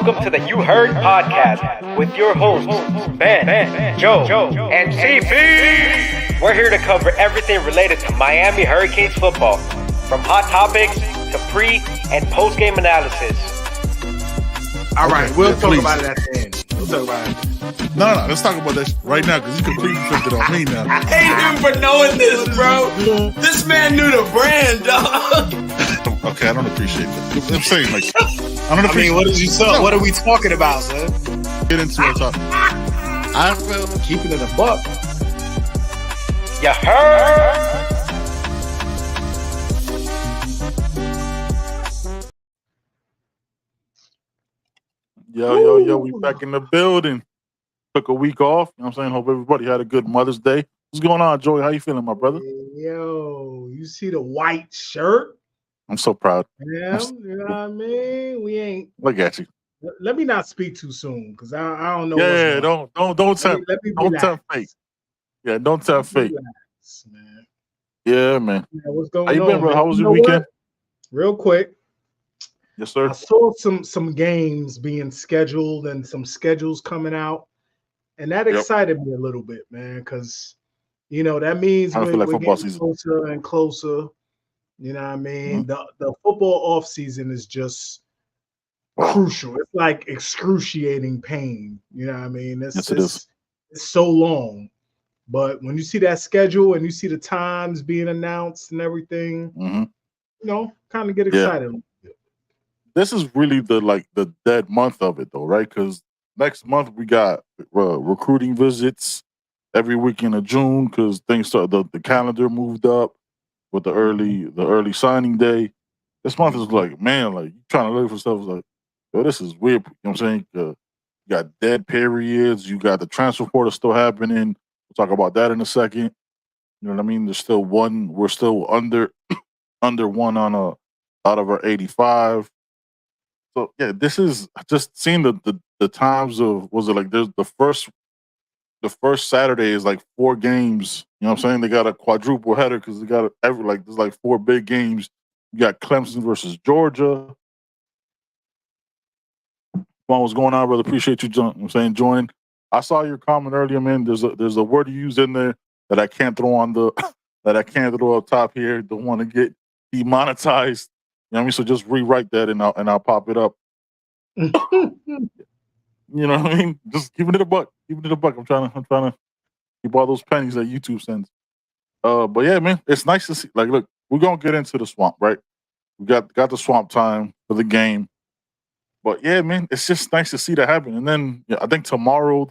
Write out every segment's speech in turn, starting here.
Welcome to the You Heard podcast with your hosts, Ben, Joe, and CP. We're here to cover everything related to Miami Hurricanes football, from hot topics to pre- and post-game analysis. All right, we'll talk about it at the end. We'll talk about it. No, let's talk about that right now because you completely flipped it on me now. I hate him for knowing this, bro. This man knew the brand, dog. Okay, I don't appreciate that. I'm saying, like, I don't appreciate. What did you say? What are we talking about, son? Get into our topic. I feel keeping it a buck. You heard? Yo, we back in the building. Took a week off. You know what I'm saying? Hope everybody had a good Mother's Day. What's going on, Joey? How you feeling, my brother? Yo, you see the white shirt? I'm so proud. Yeah, you know what I mean? We ain't. Look at you. Let me not speak too soon because I don't know. Yeah, don't tell fate. Yeah, don't tell fate. Relax, man. Yeah, man. Yeah, what's going How you on? been, bro? How was You your know weekend? what? Real quick, Yes, sir. I saw some games being scheduled and some schedules coming out, and that excited me a little bit, man, because that means I feel like we're football getting season. closer and closer. You know what I mean? Mm-hmm. The football off season is just crucial. It's like excruciating pain. You know what I mean? Yes, it is. It's so long. But when you see that schedule and you see the times being announced and everything, kind of get excited. Yeah. This is really the dead month of it, though, right? Because next month we got recruiting visits every weekend of June because things start. The calendar moved up with the early signing day. This month is like, man, like you trying to look for stuff. It's like, yo, this is weird. You know what I'm saying? You got dead periods. You got the transfer portal still happening. We'll talk about that in a second. You know what I mean? There's still one. We're still under one on out of our 85. So yeah, this is just seeing the times of, was it like there's the first Saturday is like 4 games. You know what I'm saying? They got a quadruple header because they got there's like 4 big games. You got Clemson versus Georgia. What's going on, brother? Appreciate you joining. I saw your comment earlier, man. There's a word you used in there that I can't throw on that I can't throw up top here. Don't want to get demonetized. You know what I mean? So just rewrite that and I'll pop it up. You know what I mean? Just giving it a buck. Giving it a buck. I'm trying to keep all those pennies that YouTube sends. But yeah, man, it's nice to see. Like, look, we're gonna get into the swamp, right? We got the swamp time for the game. But yeah, man, it's just nice to see that happen. And then I think tomorrow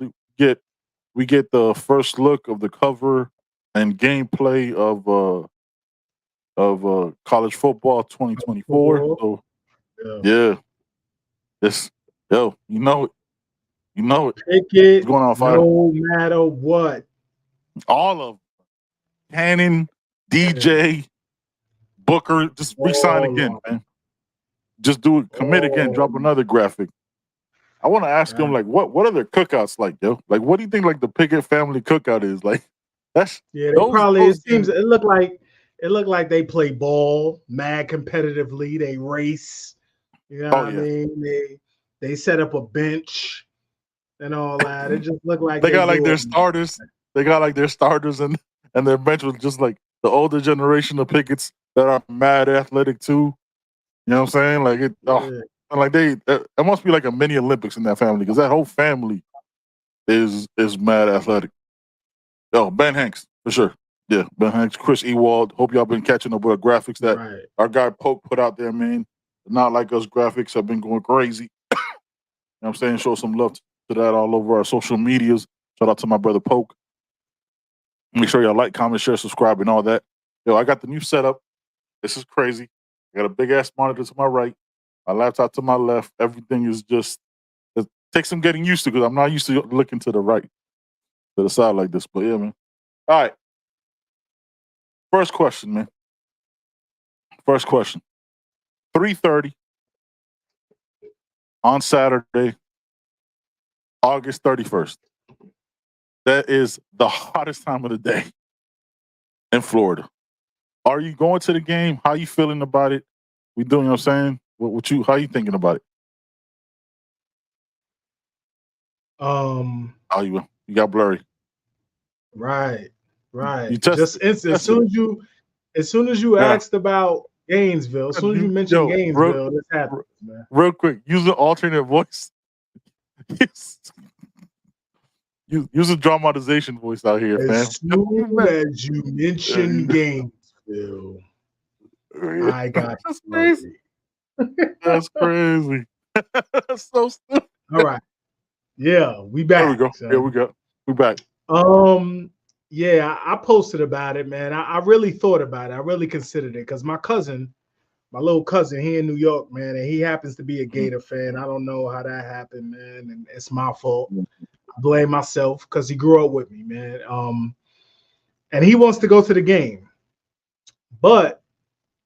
we get the first look of the cover and gameplay of college football 2024. So yeah. You know it. Pick it. What's going on, Fire? No matter what. All of Cannon, DJ, Booker, just re-sign again, man. Just do it. Commit again. Drop another graphic. I want to ask him, like, what are their cookouts like, yo? Like, what do you think, like, the Pickett family cookout is? Like, that's they probably. It seems it looked like they play ball, mad competitively. They race. You know what I mean? They set up a bench and all that. It just looked like they got like their starters. They got like their starters and their bench was just like the older generation of Picketts that are mad athletic too. You know what I'm saying? Like it must be like a mini Olympics in that family because that whole family is mad athletic. Oh, Ben Hanks for sure. Yeah, Ben Hanks, Chris Ewald. Hope y'all been catching up with the graphics that our guy Poke put out there, man. Not Like Us graphics have been going crazy. You know what I'm saying? Show some love to that all over our social medias. Shout out to my brother Poke. Make sure y'all like, comment, share, subscribe, and all that. Yo, I got the new setup. This is crazy. I got a big ass monitor to my right, my laptop to my left. Everything is just, it takes some getting used to because I'm not used to looking to the right, to the side like this. But yeah, man. All right. First question, man. 3:30 on Saturday, August 31st. That is the hottest time of the day in Florida. Are you going to the game? How you feeling about it? We doing, you know what I'm saying? How you thinking about it? Um, Oh, you got blurry. right. You Just instant. As soon as you Yeah. asked about Gainesville, as soon as you mentioned Gainesville, this happens, man. Real quick, use an alternate voice. use a dramatization voice out here, fam. As soon as you mentioned Gainesville, I got That's crazy. worried. That's crazy. That's so stupid. All right. Yeah, we There we back. go. So. Here we go. We back. Yeah, I posted about it, man. I really thought about it. I really considered it because my little cousin, he in New York, man, and he happens to be a Gator fan. I don't know how that happened, man, and it's my fault. I blame myself because he grew up with me, man. And he wants to go to the game, but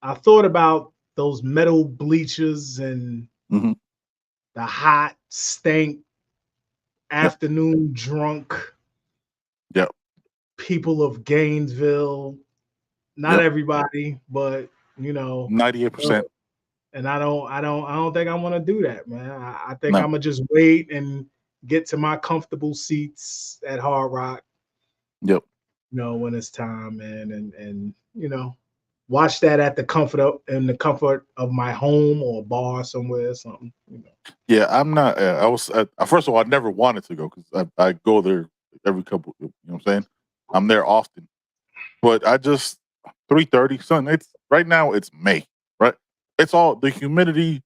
I thought about those metal bleachers and Mm-hmm. the hot stank afternoon drunk Yep. people of Gainesville. Not everybody, but 98%. And I don't think I want to do that, man. I think I'm gonna just wait and get to my comfortable seats at Hard Rock. Yep. When it's time, man, and watch that at the comfort of my home or a bar somewhere or something. Yeah, I'm not. I was first of all, I never wanted to go because I go there every couple. You know what I'm saying? I'm there often, but I just 3:30. Son, it's right now. It's May, right? It's all the humidity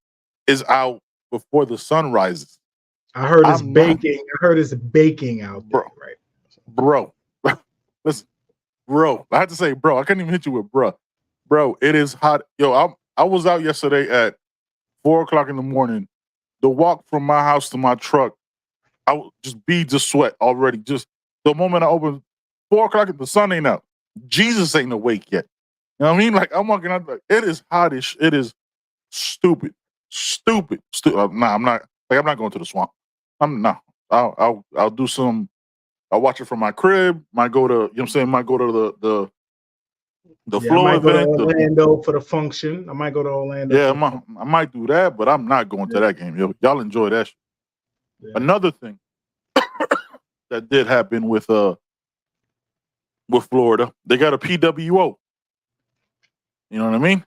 is out before the sun rises. I heard it's baking. I heard it's baking out there, right? Bro. Listen, bro. I had to say, bro. I couldn't even hit you with bro. Bro, it is hot. Yo, I was out yesterday at 4:00 in the morning. The walk from my house to my truck, I was just beads of sweat already. Just the moment I opened 4:00, the sun ain't out. Jesus ain't awake yet. You know what I mean? Like I'm walking out, like it is hottish. It is stupid. Nah, I'm not. Like I'm not going to the swamp. I'm not. I'll do some. I'll watch it from my crib. Might go to. You know what I'm saying? Might go to the floor I might event. go to Orlando for the function. I might go to Orlando. Yeah, I might do that, but I'm not going to that game. Y'all enjoy that shit. Yeah. Another thing that did happen with Florida, they got a PWO. You know what I mean?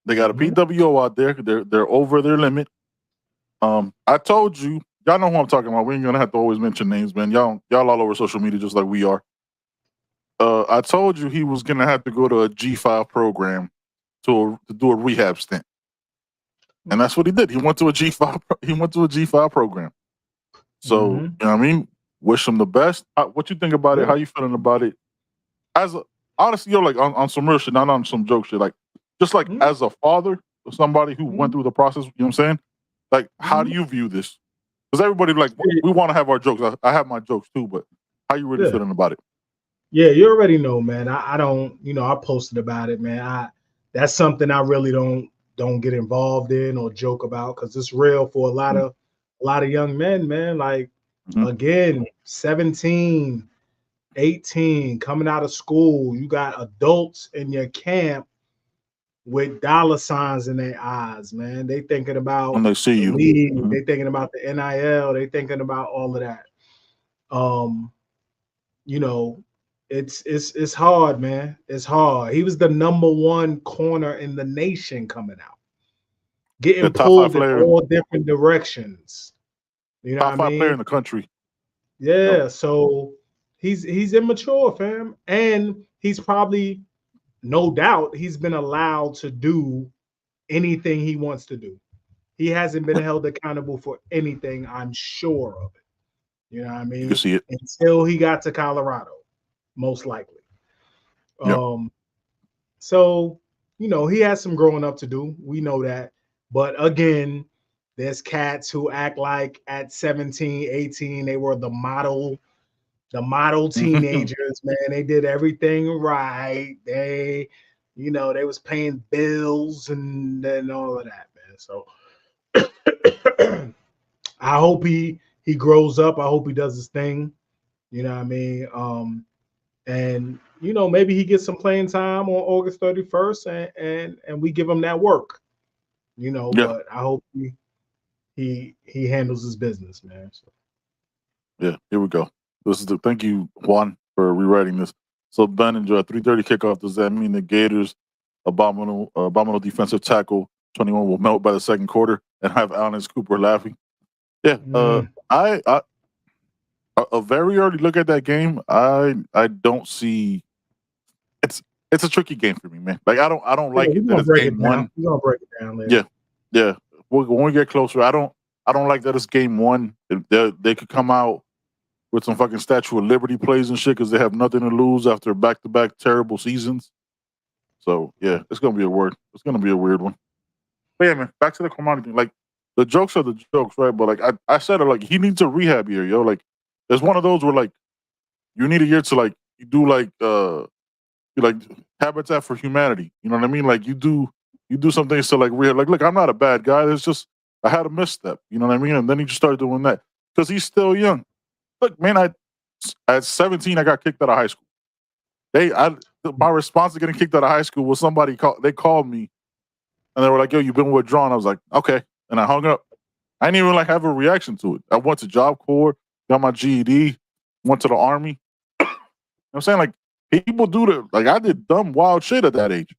They got a PWO out there. They're over their limit. I told you, y'all know who I'm talking about. We ain't gonna have to always mention names, man. Y'all all over social media just like we are. I told you he was gonna have to go to a G5 program to do a rehab stint, and that's what he did. He went to a G5. He went to a G5 program. So you know what I mean. Wish him the best. What you think about it? How you feeling about it? Honestly, like on some real shit, not on some joke shit. Like just like as a father of somebody who went through the process. You know what I'm saying? Like, how do you view this? Because everybody like we want to have our jokes. I have my jokes too, but how you really feeling about it? Yeah, you already know, man. I don't, I posted about it, man. That's something I really don't get involved in or joke about because it's real for a lot of young men, man. Like again, 17, 18, coming out of school, you got adults in your camp with dollar signs in their eyes, man. They thinking about when they see you. League, they thinking about the NIL, they thinking about all of that. It's hard, man. It's hard. He was the #1 corner in the nation coming out, getting pulled in all different directions. You know top what I 5 player in the country. Yeah, so he's immature, fam, and he's probably, no doubt, he's been allowed to do anything he wants to do. He hasn't been held accountable for anything. I'm sure of it. You know what I mean? You can see it until he got to Colorado, most likely. Yep. So he has some growing up to do. We know that, but again, there's cats who act like at 17, 18, they were the model teenagers, man. They did everything right. They, they was paying bills and all of that, man. So I hope he grows up. I hope he does his thing. You know what I mean? And maybe he gets some playing time on August 31st, and we give him that work. But I hope he handles his business, man. So. Yeah, here we go. Thank you, Juan, for rewriting this. So Ben enjoy 3:30 kickoff. Does that mean the Gators abominable defensive tackle 21 will melt by the second quarter and have Alice Cooper laughing? Yeah. I a very early look at that game. I don't see. It's a tricky game for me, man. Like I don't like it that it's game one. We're gonna break it down later. Yeah. When we get closer, I don't like that it's game one. They could come out with some fucking Statue of Liberty plays and shit because they have nothing to lose after back-to-back terrible seasons. So yeah, it's gonna be a weird one. But yeah, man, back to the commodity thing. Like the jokes are the jokes, right? But like I said it, like he needs a rehab year, yo. Like there's one of those where like you need a year to like you do like Habitat for Humanity. You know what I mean? Like you do some things to like rehab. Like look, I'm not a bad guy. It's just I had a misstep. You know what I mean? And then he just started doing that because he's still young. Look, man, at 17 I got kicked out of high school. My response to getting kicked out of high school was they called me and they were like, yo, you've been withdrawn. I was like, okay. And I hung up. I didn't even like have a reaction to it. I went to Job Corps, got my GED, went to the Army. You know what I'm saying? Like people do like I did dumb, wild shit at that age.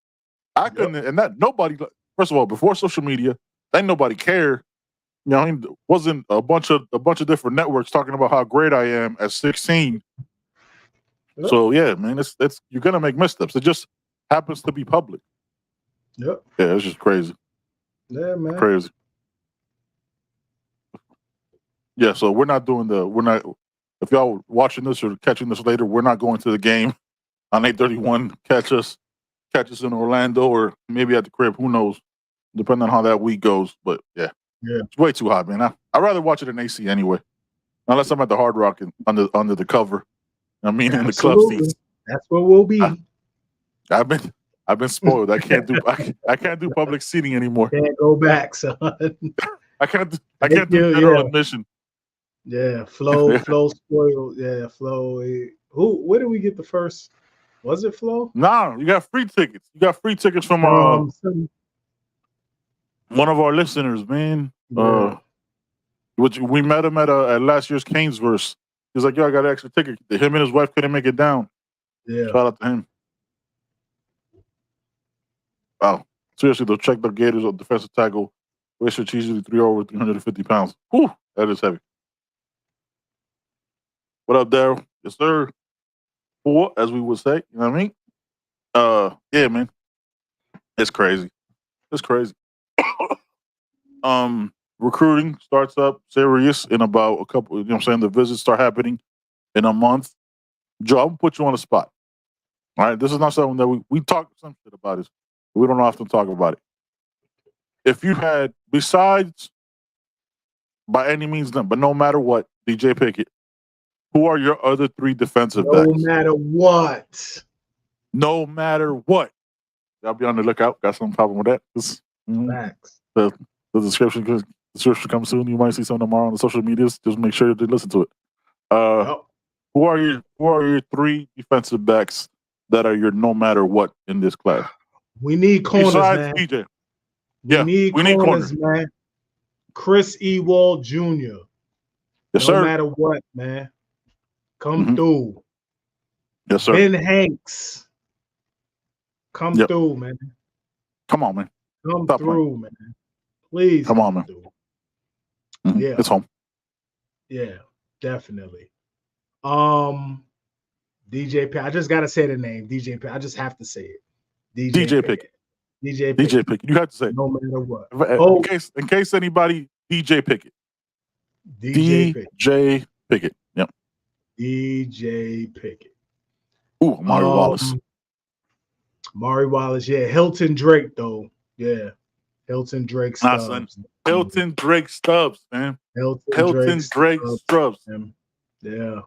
I couldn't, and that nobody, first of all, before social media, ain't nobody cared. You know, it wasn't a bunch of different networks talking about how great I am at 16. Yep. So yeah, man, it's you're gonna make missteps. It just happens to be public. Yep. Yeah, it's just crazy. Yeah, man. Crazy. Yeah, so we're not. If y'all watching this or catching this later, we're not going to the game on 8:31. Catch us in Orlando or maybe at the crib. Who knows? Depending on how that week goes. But yeah, it's way too hot, man. I'd rather watch it in AC anyway, unless I'm at the Hard Rock and under the cover. I mean, in the club seats. That's where we'll be. I've been spoiled. I can't do public seating anymore. Can't go back, son. I can't do general admission. Yeah, Flo spoiled. Yeah, Flo. Where did we get the first? Was it Flo? No, you got free tickets. You got free tickets from one of our listeners, man. Yeah. We met him at last year's Canes verse. He's like, yo, I got an extra ticket. Him and his wife couldn't make it down. Yeah. Shout out to him. Wow. Seriously, though, check the Gators on defensive tackle. We're strategically 350 pounds. Whew, that is heavy. What up, Daryl? Yes, sir. Four, as we would say. You know what I mean? Yeah, man. It's crazy. Recruiting starts up serious in about a couple, you know what I'm saying? The visits start happening in a month. Joe, I'm going to put you on the spot. All right? This is not something that we talk some shit about this. We don't often talk about it. If you had, besides, by any means, but no matter what, DJ Pickett, who are your other three defensive backs? No matter what. No matter what. Y'all be on the lookout. Got some problem with that. Facts. The description comes soon. You might see some tomorrow on the social medias. Just make sure to listen to it. Who are your three defensive backs that are your no matter what in this class? We need corners, man. DJ. We need corners, man. Chris Ewald Jr. Yes, sir. No matter what, man. Come through. Yes, sir. Ben Hanks. Come through, man. Come on, man. Come through, man. Please come on, man. Yeah. It's home. Yeah, definitely. DJ Pickett. I just gotta say the name. DJ Pickett. I just have to say it. DJ Pickett. DJ Pickett. You have to say it. No matter what. In case anybody, DJ Pickett. DJ Pickett. Yep. DJ Pickett. Ooh, Amari Wallace. Amari Wallace, yeah. Hilton Drake, though. Yeah. Hilton Drake Stubbs. Hilton Drake Stubbs, man. Hilton Drake Stubbs. Yeah.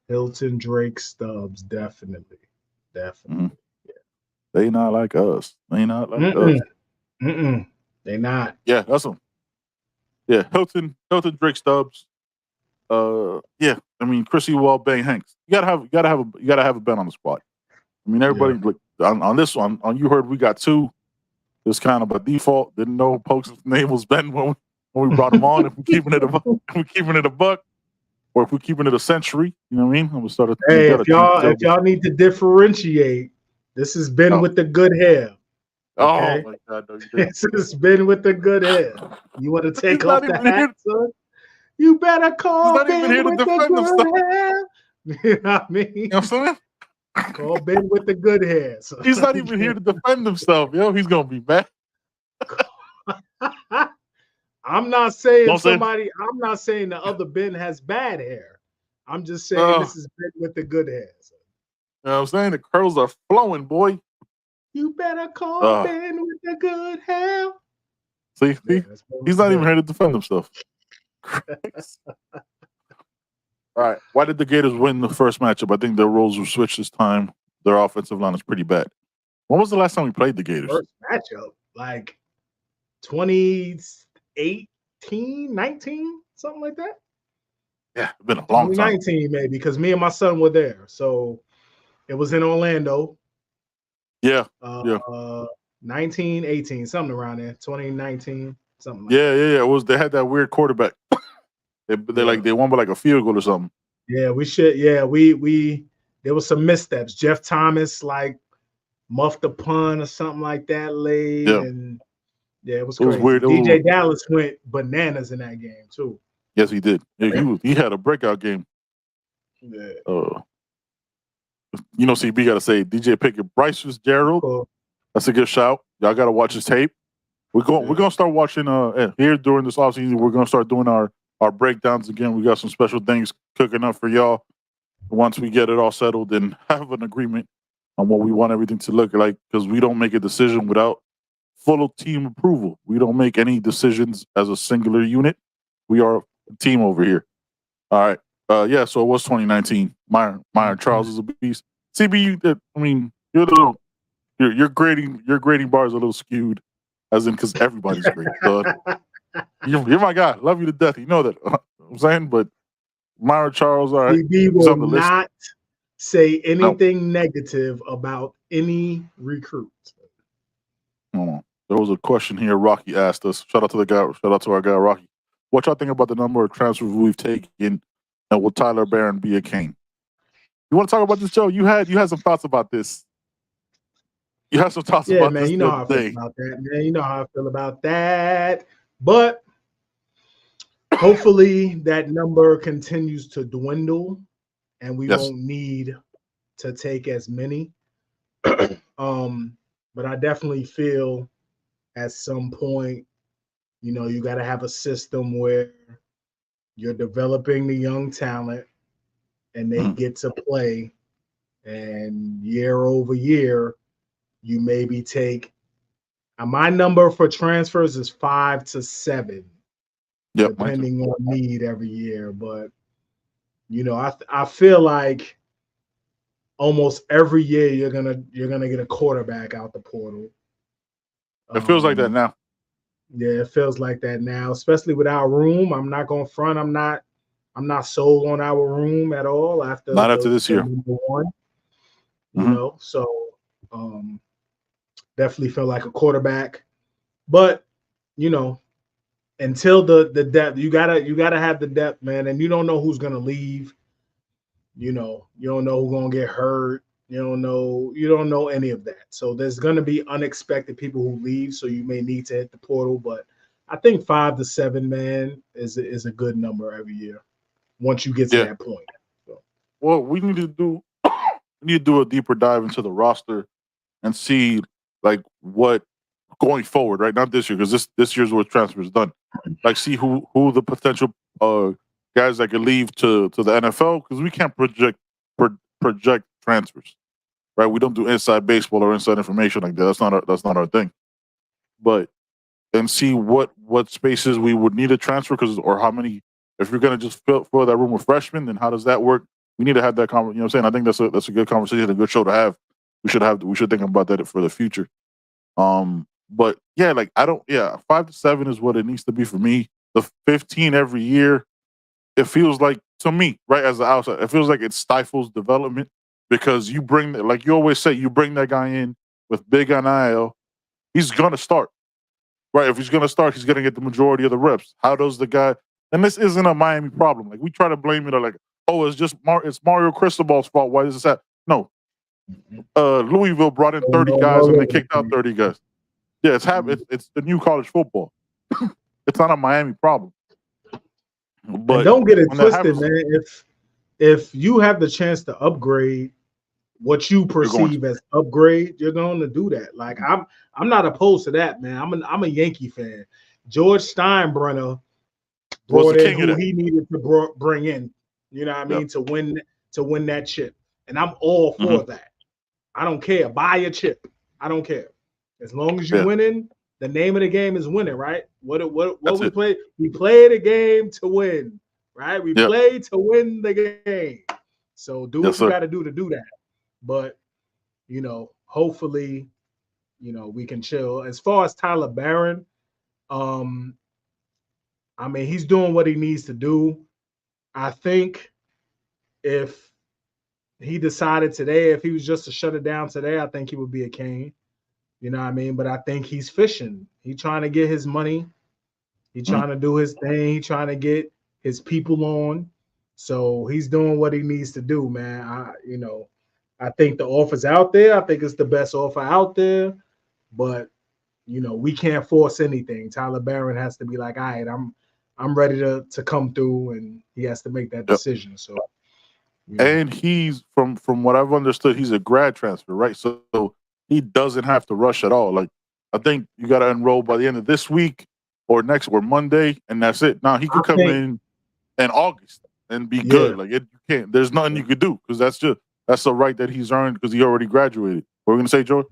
Hilton Drake Stubbs, definitely. Yeah. They not like us. They not like us. They not. Yeah, that's them. Yeah, Hilton Drake Stubbs. Yeah, I mean Chris Ewald, Ben Hanks. You gotta have a Ben on the squad. I mean everybody like on this one. On You Heard we got two. It's kind of by default. Didn't know Pokes' name was Ben when we brought him on. If we're keeping it a buck, or if we're keeping it a century, you know what I mean? I'm gonna start. Hey, if y'all need to differentiate, this has been with the good hair. Okay? Oh my God, no, you This has been with the good hair. You want to take off the hat, son? You better call Ben with the good hair. You know what I mean? You know what I'm saying? Call Ben with the good hair. So He's not even here to defend himself, yo. He's gonna be mad. I'm not saying I'm not saying the other Ben has bad hair. I'm just saying this is Ben with the good hair. So. You know what I'm saying? The curls are flowing, boy. You better call Ben with the good hair. See? He's not even here to defend himself. All right. Why did the Gators win the first matchup? I think their roles were switched this time. Their offensive line is pretty bad. When was the last time we played the Gators? First matchup, like 2018, 19, something like that. Yeah, it's been a long time. 2019 maybe, because me and my son were there. So it was in Orlando. Yeah. 19, 18, something around there. 2019, something like that. Yeah. It was. They had that weird quarterback. They won by like a field goal or something. Yeah, we should. Yeah, we there was some missteps. Jeff Thomas muffed a punt or something like that late, and it was crazy. Weird. DJ Dallas went bananas in that game too. Yes, he did. Yeah, he had a breakout game. Yeah. CB got to say DJ Pickett, Bryce Fitzgerald. Cool. That's a good shout. Y'all got to watch his tape. We're gonna start watching here during this offseason. We're gonna start doing our breakdowns again. We got some special things cooking up for y'all once we get it all settled and have an agreement on what we want everything to look like, because we don't make a decision without full team approval. We don't make any decisions as a singular unit. We are a team over here. All right. So it was 2019. Myron Charles is a beast. CB, your grading bar is a little skewed, as in because everybody's great. You're my guy. Love you to death. You know that. I'm saying, but Myron Charles, all right. CB will not say anything negative about any recruit. There was a question here. Rocky asked us. Shout out to our guy Rocky. What y'all think about the number of transfers we've taken, and will Tyler Barron be a Kane? You want to talk about this, Joe? You had some thoughts about this. You had some thoughts about man, this. You know how I feel about that, man. You know how I feel about that. But hopefully that number continues to dwindle and we won't need to take as many. But I definitely feel at some point, you got to have a system where you're developing the young talent and they get to play, and year over year, you maybe take my number for transfers is 5 to 7, depending on need every year. But I feel like almost every year you're gonna get a quarterback out the portal. It feels like that now. Yeah, it feels like that now, especially with our room. I'm not going front. I'm not sold on our room at all not after this year. Number one, so definitely feel like a quarterback. But until the depth, you gotta have the depth, man. And you don't know who's gonna leave. You don't know who's gonna get hurt. You don't know any of that. So there's gonna be unexpected people who leave. So you may need to hit the portal. But I think 5 to 7, man, is a good number every year once you get to that point. So. Well, we need to do a deeper dive into the roster and see like what going forward, right? Not this year, because this year's where transfer is done. Like see who the potential guys that could leave to the NFL, because we can't project transfers, right? We don't do inside baseball or inside information like that. That's not our thing. But and see what spaces we would need a transfer, or how many. If you're gonna just fill that room with freshmen, then how does that work? We need to have that conversation. You know what I'm saying? I think that's a good conversation, a good show to have. We should think about that for the future. But yeah, 5 to 7 is what it needs to be for me. The 15 every year, it feels like, to me, right, as the outside, it feels like it stifles development, because you bring, like you always say, you bring that guy in with big NIL, he's gonna start. Right, if he's gonna start, he's gonna get the majority of the reps. How does the guy And this isn't a Miami problem. Like we try to blame it on like, oh, it's Mario Cristobal's fault. Why does this happen? No. Louisville brought in 30 guys and they kicked out 30 guys. Yeah, it's the new college football. It's not a Miami problem. But and don't get it twisted, man. If you have the chance to upgrade what you perceive as upgrade, you're going to do that. Like I'm not opposed to that, man. I'm a Yankee fan. George Steinbrenner brought in who he needed to bring in. You know what I mean, to win that chip, and I'm all for that. I don't care. Buy a chip. I don't care. As long as you're winning, the name of the game is winning, right? What we play? We play the game to win, right? We play to win the game. So do what you got to do that. But hopefully, we can chill. As far as Tyler Barron, I mean, he's doing what he needs to do. I think if he decided today, if he was just to shut it down today, I think he would be a Cane. You know what I mean? But I think he's fishing. He's trying to get his money. He's trying to do his thing. He's trying to get his people on. So he's doing what he needs to do, man. I think the offer's out there. I think it's the best offer out there. But, we can't force anything. Tyler Barron has to be like, all right, I'm ready to come through, and he has to make that decision. So, and he's from what I've understood, he's a grad transfer, right? So he doesn't have to rush at all. Like I think you got to enroll by the end of this week or next or Monday, and that's it. Now he could come in August and be good. Like you can't. There's nothing you could do because that's the right that he's earned because he already graduated. What are we gonna say, George?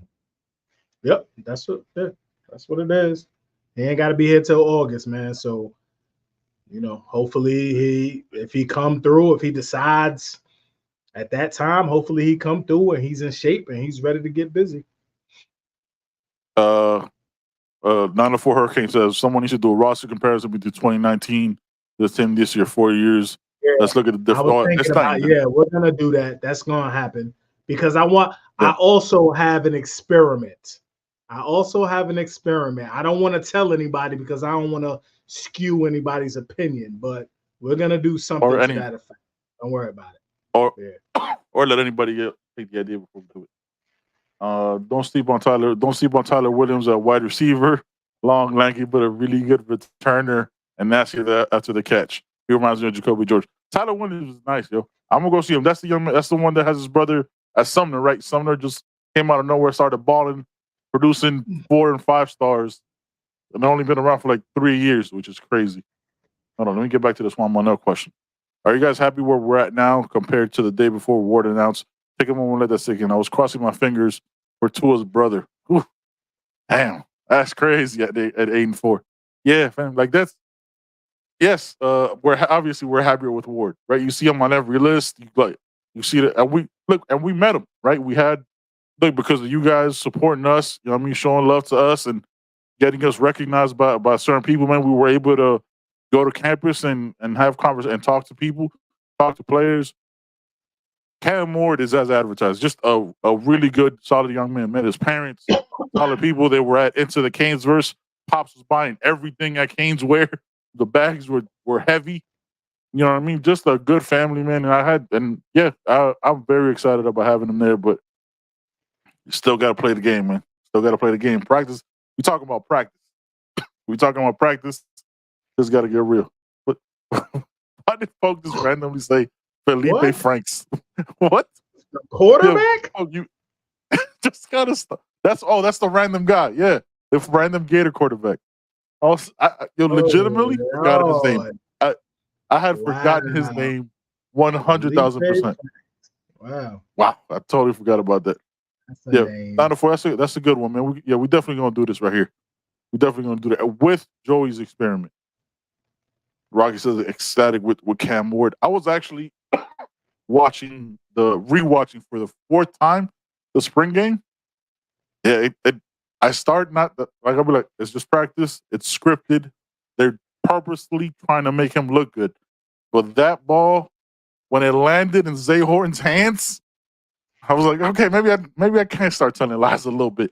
Yep, that's what it is. He ain't got to be here till August, man. So. Hopefully if he come through, if he decides at that time, hopefully he come through and he's in shape and he's ready to get busy. 904 Hurricane says someone needs to do a roster comparison between 2019 this team this year, 4 years. Yeah. Let's look at the different. We're gonna do that. That's gonna happen because I also have an experiment. I don't want to tell anybody because I don't want to skew anybody's opinion, but we're gonna do something to that effect. Don't worry about it. Or let anybody else take the idea before we do it. Don't sleep on Tyler. Don't sleep on Tyler Williams, a wide receiver, long, lanky, but a really good returner, and that's after the catch. He reminds me of Jacoby George. Tyler Williams is nice, yo. I'm gonna go see him. That's the young man. That's the one that has his brother at Sumner, right? Sumner just came out of nowhere, started balling, producing 4 and 5 stars. And only been around for like 3 years, which is crazy. Hold on, let me get back to this Juan Manuel question. Are you guys happy where we're at now compared to the day before Ward announced? Take a moment and let that sink in. I was crossing my fingers for Tua's brother. Ooh, damn, that's crazy at 8-4. Yeah, fam, like that's we're happier with Ward, right? You see him on every list. You see that, and we met him, right? We had because of you guys supporting us, showing love to us and getting us recognized by certain people, man. We were able to go to campus and have conversations and talk to people, talk to players. Cam Ward is as advertised, just a really good, solid young man. Met his parents, solid people. They were into the Canesverse. Pops was buying everything at Canes wear. The bags were heavy. You know what I mean? Just a good family, man. And I'm very excited about having him there, but you still got to play the game, man. Still got to play the game. Practice. We talking about practice. Just got to get real. But why did folks just randomly say Felipe Franks? What? The quarterback? You just gotta stop. That's the random guy. Yeah, the random Gator quarterback. Legitimately forgot his name. I had forgotten his name 100,000%. Wow. I totally forgot about that. That's a good one, man. We definitely gonna do this right here. We definitely gonna do that with Joey's experiment. Rocky says ecstatic with Cam Ward. I was actually rewatching for the 4th time the spring game. Yeah, I start I'll be like, it's just practice. It's scripted. They're purposely trying to make him look good. But that ball, when it landed in Zay Horton's hands, I was like, okay, maybe I can start telling lies a little bit.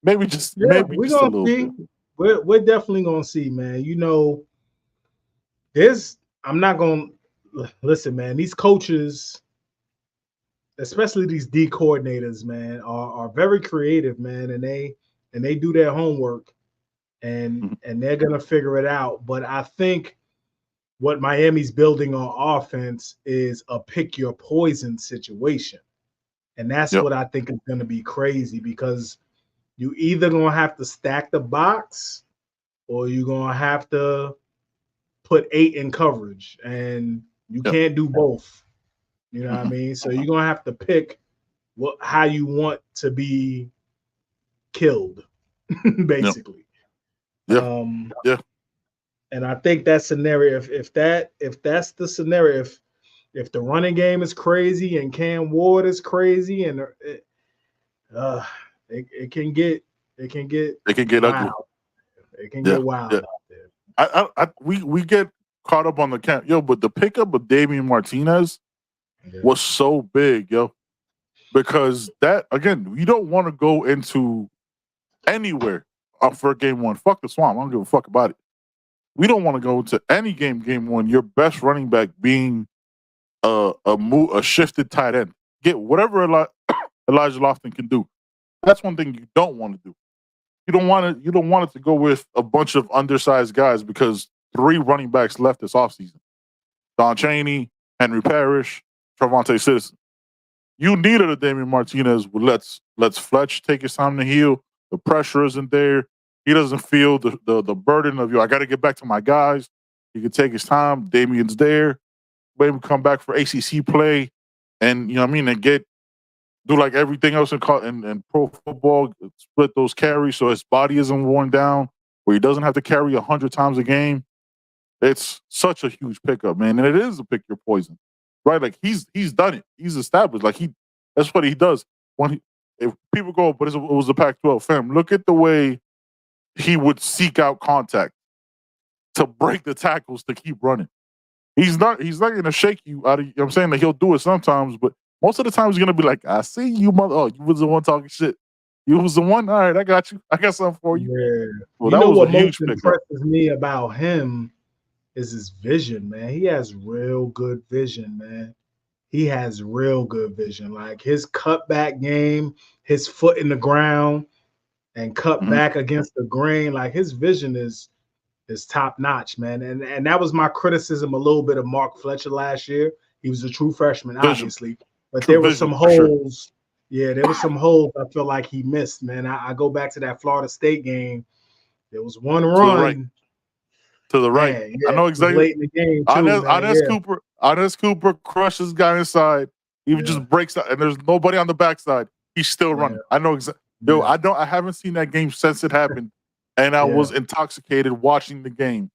Maybe just a little bit. We're definitely gonna see, man. I'm not going to listen, man. These coaches, especially these D coordinators, man, are very creative, man, and they do their homework and they're gonna figure it out. But I think what Miami's building on offense is a pick your poison situation. And that's what I think is gonna be crazy because you either gonna have to stack the box or you're gonna have to put 8 in coverage. And you can't do both. You know what I mean? So you're gonna have to pick how you want to be killed, basically. And I think that scenario, if that's the scenario, if the running game is crazy and Cam Ward is crazy, and it can get ugly. It can get wild out there. We get caught up on the camp, but the pickup of Damien Martinez was so big, because that again, you don't want to go into anywhere for game one. Fuck the Swamp. I don't give a fuck about it. We don't want to go into any game one. Your best running back being a shifted tight end. Get whatever Elijah Lofton can do. That's one thing you don't want to do. You don't want it to go with a bunch of undersized guys because 3 running backs left this offseason. Don Chaney, Henry Parrish, Trevontae Citizen. You needed a Damien Martinez with let's Fletch take his time to heal. The pressure isn't there. He doesn't feel the burden of I got to get back to my guys. He can take his time. Damien's there. Maybe come back for ACC play, and and do like everything else in pro football, split those carries so his body isn't worn down, where he doesn't have to carry 100 times a game. It's such a huge pickup, man, and it is a pick your poison, right? Like he's done it. He's established. Like that's what he does. If people go, but it was the Pac-12, fam. Look at the way he would seek out contact to break the tackles to keep running. He's not going to shake you out of. I'm saying that he'll do it sometimes, but most of the time he's going to be like, "I see you, mother. Oh, you was the one talking shit. You was the one. All right, I got you. I got something for you." Yeah. Well, that was what a huge most impresses me about him is his vision, man. He has real good vision, man. He has real good vision. Like his cutback game, his foot in the ground, and cut back against the grain. Like his vision is top notch, man. And that was my criticism a little bit of Mark Fletcher last year. He was a true freshman, obviously, but there were some holes. Yeah, there were some holes I feel like he missed, man. I go back to that Florida State game. There was one run to the right. Man, I know exactly. Late in the game, too, Inez Cooper crushes guy inside. He just breaks out, and there's nobody on the backside. He's still running. I know exactly. Yo, I haven't seen that game since it happened, and I was intoxicated watching the game.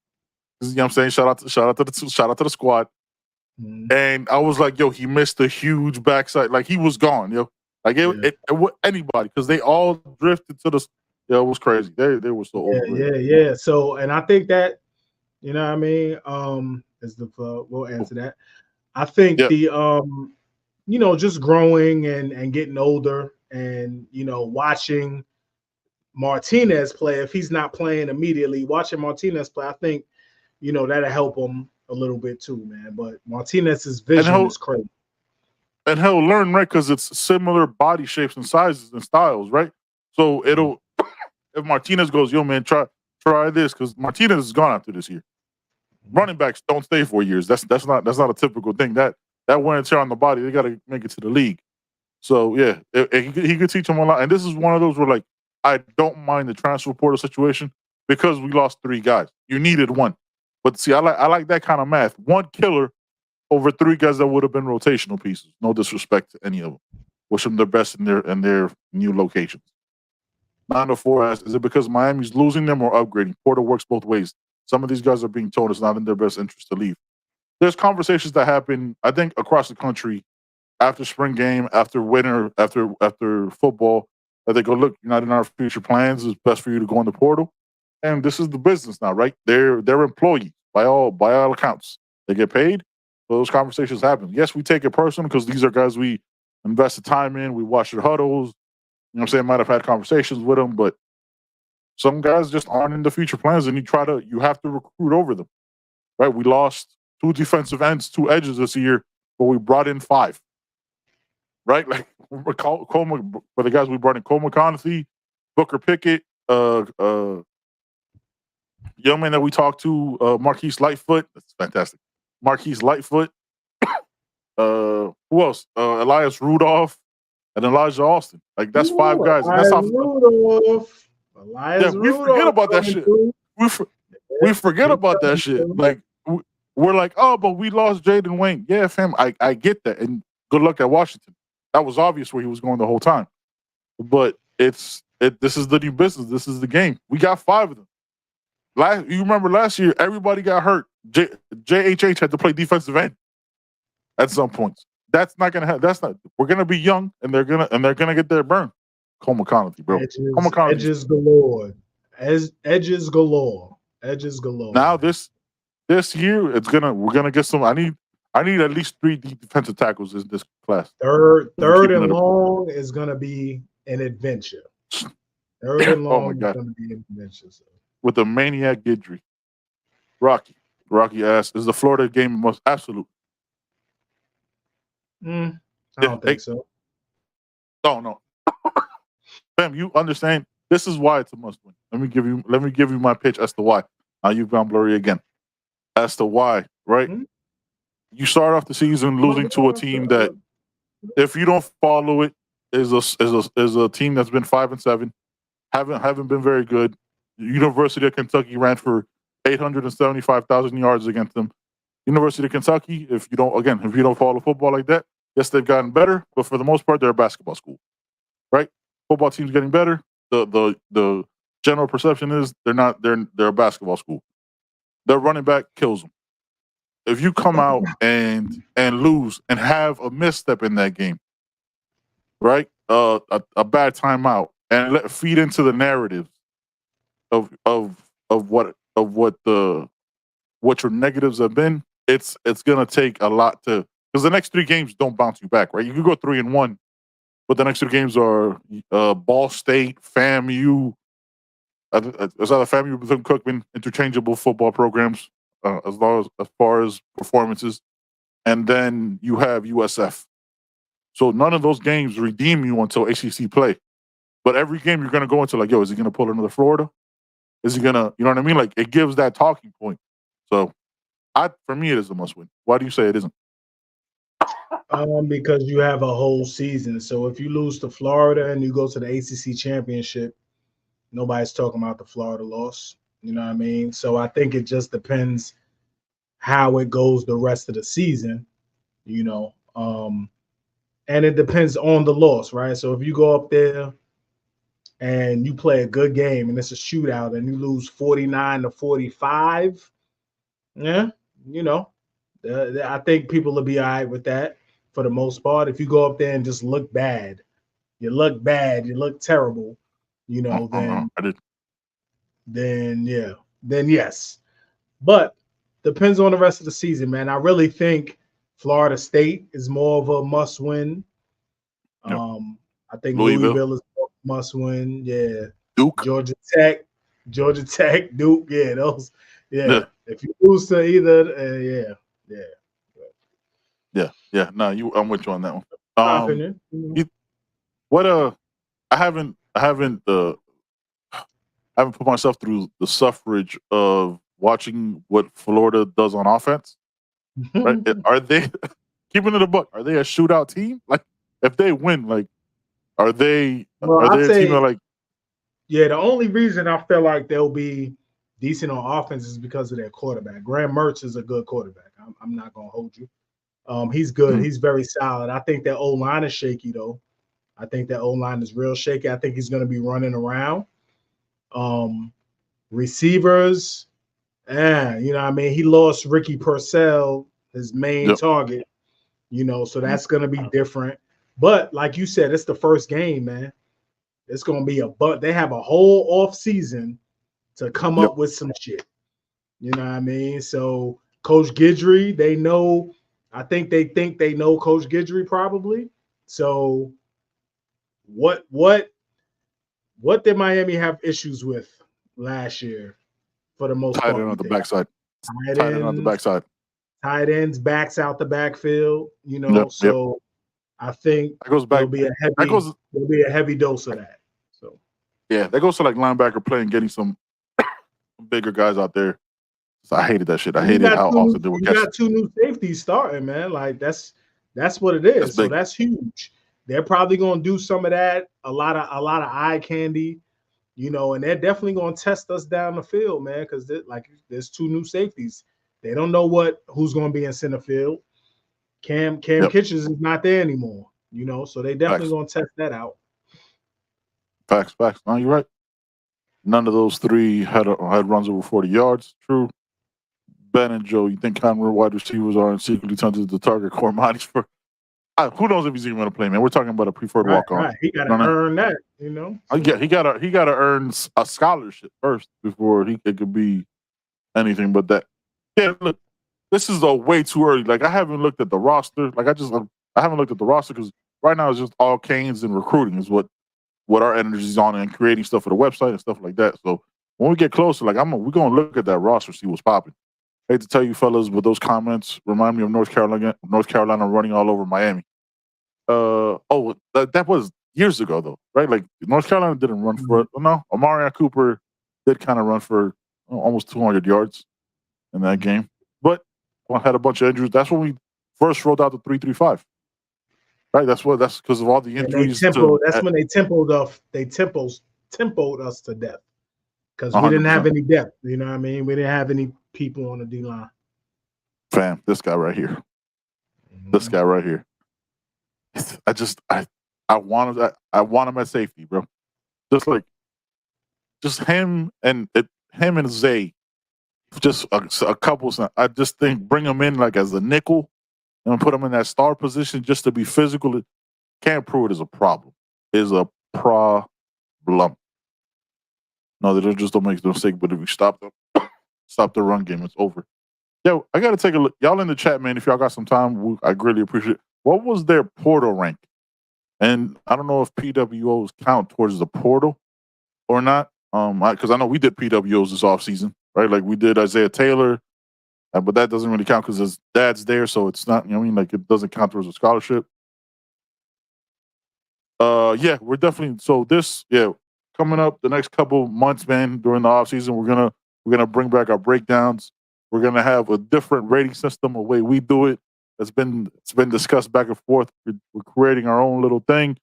You know what I'm saying? Shout out to the squad. And I was like, yo, he missed a huge backside. Like he was gone, yo. Like it anybody, because they all drifted to the. It was crazy. They were so over. Yeah. So, and I think that, you know what I mean? We'll answer that. I think the just growing and getting older and watching Martinez play, if he's not playing immediately, watching Martinez play, I think, that'll help him a little bit too, man. But Martinez's vision is crazy. And he'll learn, right? Because it's similar body shapes and sizes and styles, right? So it'll if Martinez goes, yo, man, try this, because Martinez is gone after this year. Running backs don't stay 4 years. That's not a typical thing. That wear and tear on the body, they got to make it to the league. So yeah, he could teach them a lot. And this is one of those where like I don't mind the transfer portal situation because we lost 3 guys. You needed 1, but see, I like that kind of math. 1 killer over 3 guys that would have been rotational pieces. No disrespect to any of them. Wish them their best in their new locations. 904 asks, is it because Miami's losing them or upgrading? Porter works both ways. Some of these guys are being told it's not in their best interest to leave. There's conversations that happen, I think, across the country after spring game, after winter, after football, that they go, look, you're not in our future plans. It's best for you to go in the portal. And this is the business now, right? They're employees by all accounts. They get paid. So those conversations happen. Yes, we take it personal because these are guys we invested time in. We watch their huddles. You know what I'm saying? Might have had conversations with them, but some guys just aren't in the future plans, and you have to recruit over them. right? We lost 2 defensive ends, 2 edges this year, but we brought in 5, right? Like for the guys we brought in, Cole McConaughey, Booker Pickett, young man that we talked to, Marquise Lightfoot. That's fantastic. Marquise Lightfoot. Who else? Elias Rudolph and Elijah Austin. Like that's 5 guys. And that's how. Elias We forget about that shit. We forget about that shit. Like we're like, oh, but we lost Jaden Wayne. Yeah, fam. I get that. And good luck at Washington. That was obvious where he was going the whole time. But this is the new business. This is the game. We got 5 of them. You remember last year, everybody got hurt. JHH had to play defensive end at some points. That's not gonna happen. That's not. We're gonna be young, and they're gonna get their burn. Cole McConaughey, bro. Edges galore. Edges galore. Edges galore. Now this year, we're gonna get some. I need at least 3 defensive tackles in this class. Third and long is gonna be an adventure. Third and long is gonna be an adventure. So. With the maniac Gidry. Rocky asks, is the Florida game a must? Absolutely. I don't think so. No. Fam, you understand? This is why it's a must win. Let me give you my pitch as to why. Now you've gone blurry again. As to why, right? Mm-hmm. You start off the season losing to a team that, if you don't follow it, is a team that's been 5-7, haven't been very good. University of Kentucky ran for 875,000 yards against them. University of Kentucky, if you don't follow football like that, yes, they've gotten better, but for the most part, they're a basketball school, right? Football team's getting better. The general perception is they're not. They're a basketball school. Their running back kills them. If you come out and lose and have a misstep in that game, right? A bad timeout and feed into the narrative of what your negatives have been, it's gonna take a lot to, because the next 3 games don't bounce you back, right? You could go 3-1, but the next 2 games are Ball State, FAMU. It's either FAMU or Bethune-Cookman, interchangeable football programs as far as performances, and then you have USF. So none of those games redeem you until ACC play. But every game you're gonna go into like, yo, is he gonna pull another Florida? Is he gonna, you know what I mean? Like, it gives that talking point. So, for me, it is a must win. Why do you say it isn't? Because you have a whole season. So if you lose to Florida and you go to the ACC championship, nobody's talking about the Florida loss. You know what I mean? So I think it just depends how it goes the rest of the season. You know, and it depends on the loss, right? So if you go up there and you play a good game and it's a shootout and you lose 49-45, yeah, you know, I think people will be all right with that for the most part. If you go up there and just look bad, you look terrible, you know, then yes. But depends on the rest of the season, man. I really think Florida State is more of a must win. Yep. I think Louisville is must win. Yeah. Duke. Georgia Tech, Duke. Yeah, those. Yeah. If you lose to either, yeah. No, I'm with you on that one. I haven't put myself through the suffrage of watching what Florida does on offense. Right? Are they keeping it a buck? Are they a shootout team? Like, if they win, like, are they a team that, like? Yeah, the only reason I feel like they'll be decent on offense is because of their quarterback. Graham Mertz is a good quarterback. I'm not gonna hold you. He's good. Mm-hmm. He's very solid. I think that O-line is shaky though. I think that O-line is real shaky. I think he's gonna be running around. Receivers, you know what I mean? He lost Ricky Purcell, his main target, you know, so that's gonna be different. But like you said, it's the first game, man. It's gonna be they have a whole off season to come up with some shit. You know what I mean? So Coach Guidry, they know. I think they know Coach Guidry probably. So what did Miami have issues with last year for the most part? On the backside. tight end on the backside. Tight ends, backs out the backfield. Yep. So I think that goes back. there'll be a heavy dose of that. So yeah, that goes to like linebacker play and getting some bigger guys out there. So I hated that shit. I hated how often they were catching. You got 2 new safeties starting, man. Like that's what it is. So that's huge. They're probably going to do some of that. A lot of eye candy, and they're definitely going to test us down the field, man. Because there's 2 new safeties. They don't know who's going to be in center field. Cam Kitchens is not there anymore, So they definitely going to test that out. Facts. No, you're right. None of those 3 had runs over 40 yards. True. Ben and Joe, you think Conroe wide receivers are secretly tempted to target Cormani for? Who knows if he's even going to play, man? We're talking about a preferred walk-on. Right. He got to earn that, He got to earn a scholarship first before it could be anything but that. Yeah, look, this is way too early. Like I haven't looked at the roster. Like I haven't looked at the roster because right now it's just all Canes and recruiting is what our energy is on and creating stuff for the website and stuff like that. So when we get closer, like we're gonna look at that roster, see what's popping. I hate to tell you fellas, but those comments remind me of North Carolina running all over Miami. That was years ago though, right? Like North Carolina didn't run for it. No, Amari Cooper did kind of run for almost 200 yards in that game, but had a bunch of injuries. That's when we first rolled out the 3-3-5. Right, that's because of all the injuries. That's when they tempoed us to death because we didn't have any depth. You know what I mean? We didn't have any people on the D line. Fam, this guy right here. This guy right here. I want him at safety, bro. Just him and Zay. Just a couple. I just think bring him in like as a nickel and put him in that star position just to be physical. Can't prove it is a problem. Is a problem. No, they just don't make the mistake. But if you stop the run game, it's over. Yo, I gotta take a look. Y'all in the chat, man. If y'all got some time, I greatly appreciate it. What was their portal rank? And I don't know if PWOs count towards the portal or not. Because I know we did PWOs this offseason, right? Like we did Isaiah Taylor, but that doesn't really count because his dad's there, so it's not. You know what I mean? Like it doesn't count towards a scholarship. Yeah, we're definitely coming up the next couple months, man. During the offseason, we're gonna bring back our breakdowns. We're gonna have a different rating system, a way we do it. It's been discussed back and forth. We're creating our own little thing.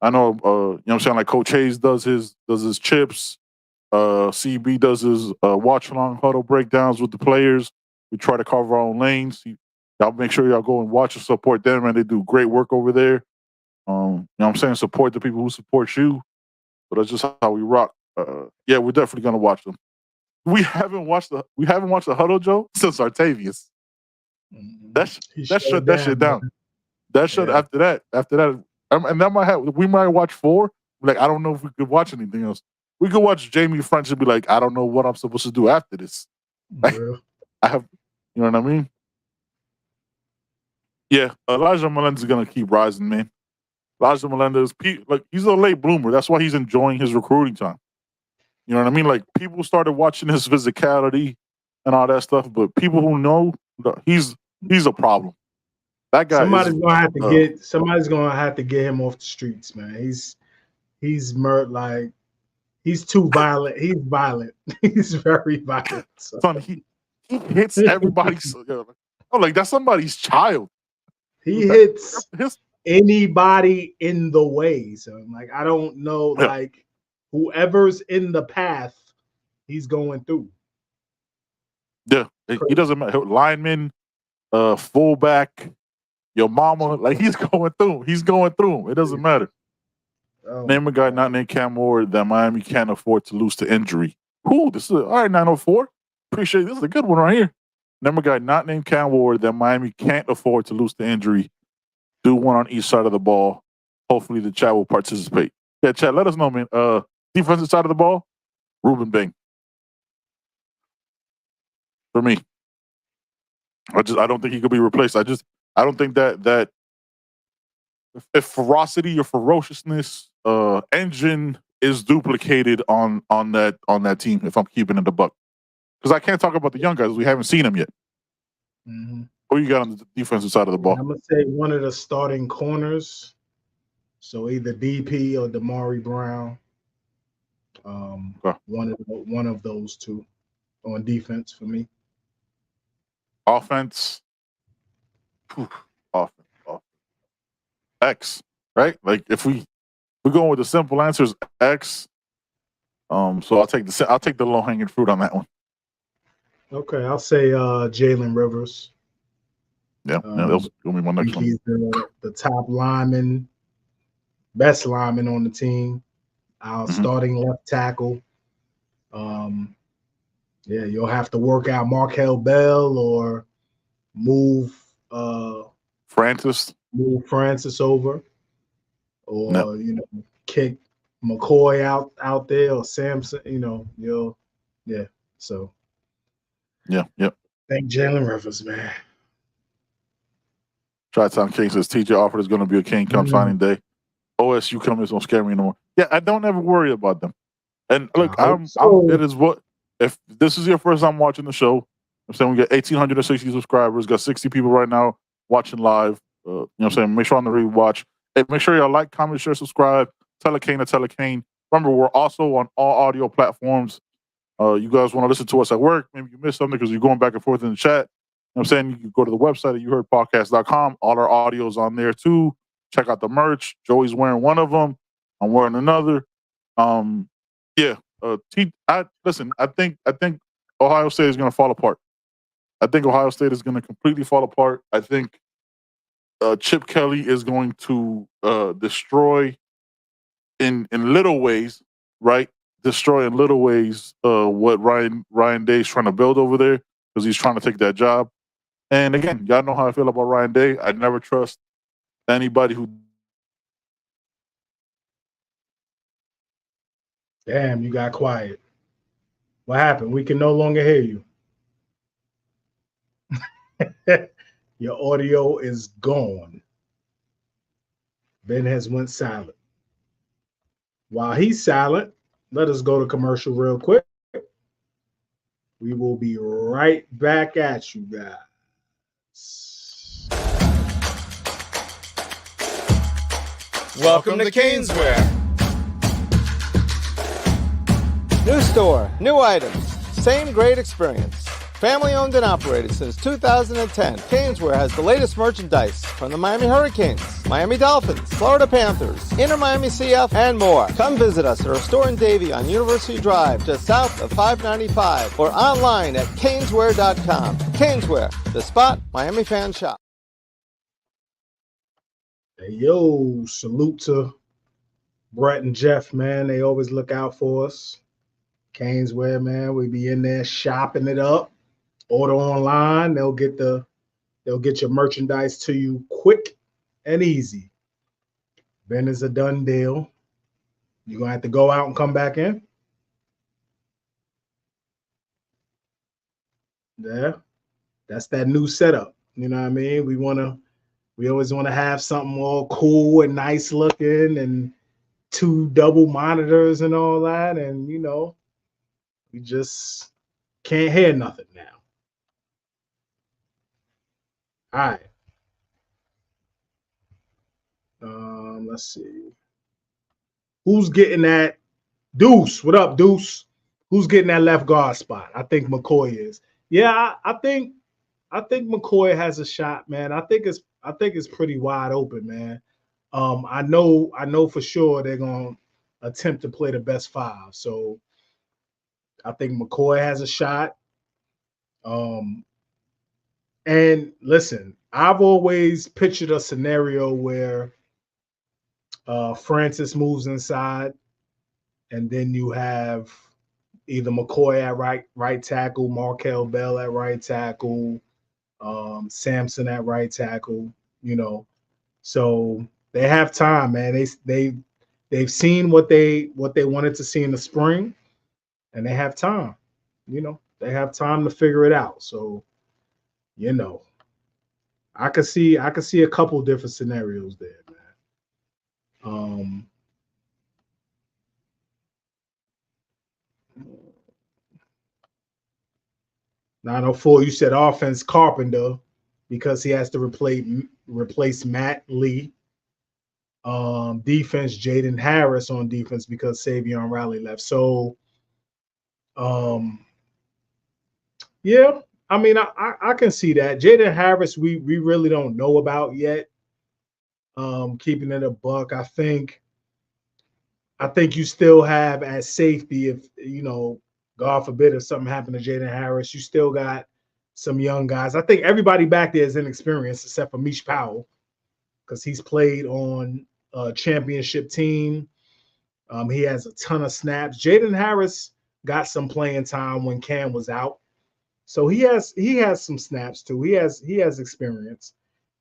I know, you know what I'm saying? Like Coach Hayes does his chips. CB does his watch along huddle breakdowns with the players. We try to carve our own lanes. Y'all make sure y'all go and watch and support them, and they do great work over there. You know what I'm saying? Support the people who support you. But that's just how we rock. Yeah, we're definitely gonna watch them. We haven't watched the huddle, Joe, since Artavius. That shit down. That shit after that, and that we might watch 4. Like I don't know if we could watch anything else. We could watch Jamie French and be like, I don't know what I'm supposed to do after this. Like, I have, you know what I mean? Yeah, Elijah Melendez is gonna keep rising, man. Elijah Melendez, he's a late bloomer. That's why he's enjoying his recruiting time. You know what I mean? Like people started watching his physicality and all that stuff, but people who know he's a problem. That guy. Somebody's gonna have to get him off the streets, man. He's too violent. He's violent. He's very violent. So. Son, he hits everybody. Like that's somebody's child. He hits anybody in the way. So like I don't know, like whoever's in the path, he's going through. Yeah, he doesn't matter. Lineman, fullback, your mama, like he's going through. He's going through. It doesn't matter. Name a guy not named Cam Ward that Miami can't afford to lose to injury. This is all right. 904. Appreciate this is a good one right here. Name a guy not named Cam Ward that Miami can't afford to lose to injury. Do one on each side of the ball. Hopefully the chat will participate. Yeah, chat. Let us know, man. Defensive side of the ball, Ruben Bing. For me, I don't think he could be replaced. I don't think that if ferocity or ferociousness engine is duplicated on that team. If I'm keeping it a buck, because I can't talk about the young guys. We haven't seen them yet. Mm-hmm. Who you got on the defensive side of the ball? I'm gonna say one of the starting corners. So either DP or Damari Brown. Okay. One of those two on defense for me. Offense. Offense. X, right? Like if we're going with the simple answers, X. So I'll take the low hanging fruit on that one. Okay, I'll say Jalen Rivers. Yeah, that was gonna be my I next think one. he's the top lineman, best lineman on the team. Our starting left tackle. Yeah, you'll have to work out Markel Bell or move Francis over, or kick McCoy out there, or Samson. So yeah. I think Jalen Rivers, man. Tri-Town King says TJ Offord is going to be a king come signing day. OSU coming don't scare me anymore. Yeah, I don't ever worry about them. And look, it is what if this is your first time watching the show. I'm saying we got 1,860 subscribers, got 60 people right now watching live. You know what I'm saying? Make sure on the rewatch. Hey, make sure y'all like, comment, share, subscribe. Tell a Kane to tell a Kane. Remember, we're also on all audio platforms. You guys want to listen to us at work? Maybe you missed something because you're going back and forth in the chat. You know what I'm saying? You can go to the website at youheardpodcast.com. All our audio's on there too. Check out the merch. Joey's wearing one of them. I'm wearing another. Listen, I think Ohio State is going to fall apart. I think Ohio State is going to completely fall apart. I think Chip Kelly is going to destroy in little ways, right? Destroy in little ways what Ryan Day's trying to build over there because he's trying to take that job. And again, y'all know how I feel about Ryan Day. I never trust anybody who. Damn, you got quiet. What happened? We can no longer hear you. Your audio is gone. Ben has went silent. While he's silent, let us go to commercial real quick. We will be right back at you guys. Welcome to Caneswear. New store, new items, same great experience. Family owned and operated since 2010, Caneswear has the latest merchandise from the Miami Hurricanes, Miami Dolphins, Florida Panthers, Inter Miami CF, and more. Come visit us at our store in Davie on University Drive, just south of 595, or online at caneswear.com. Caneswear, the spot Miami fans shop. Hey, yo, salute to Brett and Jeff, man. They always look out for us. Caneswear, man. We be in there shopping it up. Order online. They'll get your merchandise to you quick and easy. Ben is a done deal. You're gonna have to go out and come back in. Yeah, that's that new setup. You know what I mean? We always want to have something all cool and nice looking and 2 double monitors and all that. And we just can't hear nothing now. All right. Let's see. Who's getting that? Deuce. What up, Deuce? Who's getting that left guard spot? I think McCoy is. Yeah, I think McCoy has a shot, man. I think it's pretty wide open, man. I know for sure they're gonna attempt to play the best 5. So I think McCoy has a shot. And listen, I've always pictured a scenario where Francis moves inside, and then you have either McCoy at right tackle, Markel Bell at right tackle, Samson at right tackle. So they have time, man. They've seen what they wanted to see in the spring, and they have time. They have time to figure it out. So, I could see a couple different scenarios there, man. 904. You said offense Carpenter because he has to replace Matt Lee. Defense Jaden Harris on defense because Savion Riley left. So, yeah, I mean, I can see that. Jaden Harris, we really don't know about yet. Keeping it a buck, I think you still have at safety, if God forbid if something happened to Jaden Harris, you still got some young guys. I think everybody back there is inexperienced except for Mish Powell because he's played on a championship team. He has a ton of snaps. Jaden Harris got some playing time when Cam was out, so he has some snaps too. He has experience,